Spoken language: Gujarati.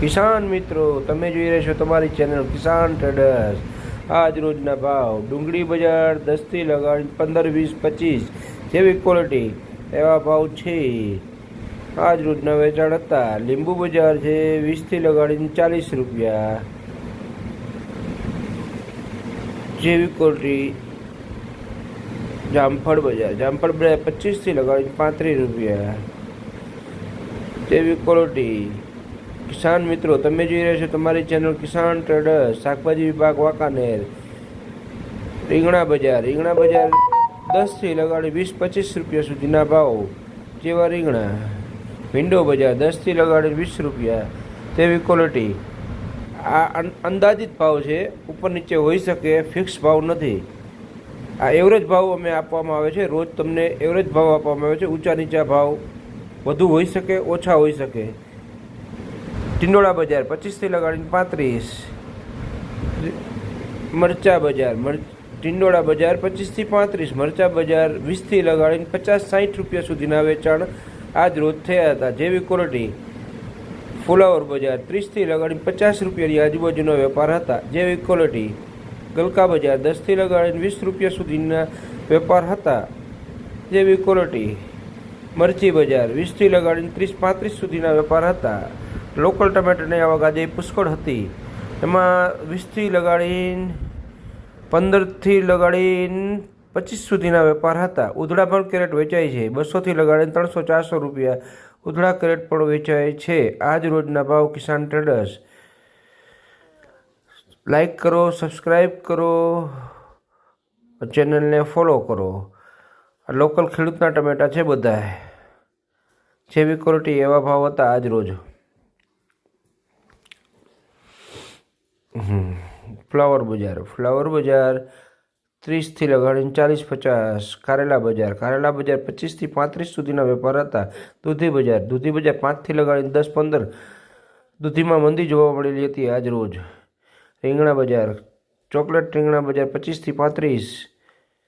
કિસાન મિત્રો, તમે જોઈ રહ્યા છો તમારી ચેનલ કિસાન ટ્રેડર્સ। આજ રોજના ભાવ: ડુંગળી બજાર 10 થી લગાડીને 15, 20, 25 જેવી ક્વોલિટી એવા ભાવ છે। આજ રોજના વેચાણ હતા। લીંબુ બજાર છે 20 થી લગાડીને 40 રૂપિયા જેવી ક્વોલિટી। જામફળ બજાર 25 થી લગાડીને 35 રૂપિયા જેવી ક્વોલિટી। કિસાન મિત્રો, તમે જોઈ રહ્યા છો તમારી ચેનલ કિસાન ટ્રેડર્સ। શાકભાજી વિભાગ વાંકાનેર। રીંગણા બજાર 10 થી લગાડી 20-25 રૂપિયા સુધીના ભાવ જેવા રીંગણા। ભીંડો બજાર 10 થી લગાડી 20 રૂપિયા તેવી ક્વોલિટી। આ અંદાજિત ભાવ છે, ઉપર નીચે હોઈ શકે, ફિક્સ ભાવ નથી। આ એવરેજ ભાવ અમે આપવામાં આવે છે। રોજ તમને એવરેજ ભાવ આપવામાં આવે છે। ઊંચા નીચા ભાવ વધુ હોઈ શકે, ઓછા હોઈ શકે। ટિંડોળા બજાર 25 થી લગાડીને 35। મરચા બજાર ટિંડોળા બજાર 25 થી 35। મરચા બજાર 20 થી લગાડીને 50-60 રૂપિયા સુધીના વેચાણ આજ રોજ થયા હતા જેવી ક્વોલિટી। ફુલાવર બજાર 30 થી લગાડીને 50 રૂપિયાની આજુબાજુનો વેપાર હતા જેવી ક્વોલિટી। ગલકા બજાર 10 થી લગાડીને 20 રૂપિયા સુધીના વેપાર હતા જેવી ક્વોલિટી। મરચી બજાર 20 થી લગાડીને 30-35 સુધીના વેપાર હતા। લોકલ ટમેટાની આવક આજે પુષ્કળ હતી। એમાં 20 થી લગાડીને 15 થી લગાડીને 25 સુધીના વેપાર હતા। ઉધડા પણ કેરેટ વેચાય છે 200 થી લગાડીને 300-400 રૂપિયા ઉધડા કેરેટ પણ વેચાય છે। આજ રોજના ભાવ કિસાન ટ્રેડર્સ। લાઈક કરો, સબસ્ક્રાઈબ કરો, ચેનલને ફોલો કરો। આ લોકલ ખેડૂતના ટમેટા છે બધા જેવી ક્વોલિટી એવા ભાવ હતા આજ રોજ। ફ્લાવર બજાર 30 થી લગાડીને 40-50। કારેલા બજાર 25 થી 35 સુધીના વેપાર હતા। દૂધી બજાર 5 થી લગાડીને 10-15 દૂધીમાં મંદી જોવા મળેલી હતી આજ રોજ। રીંગણા બજાર ચોકલેટ રીંગણા બજાર 25 થી 35।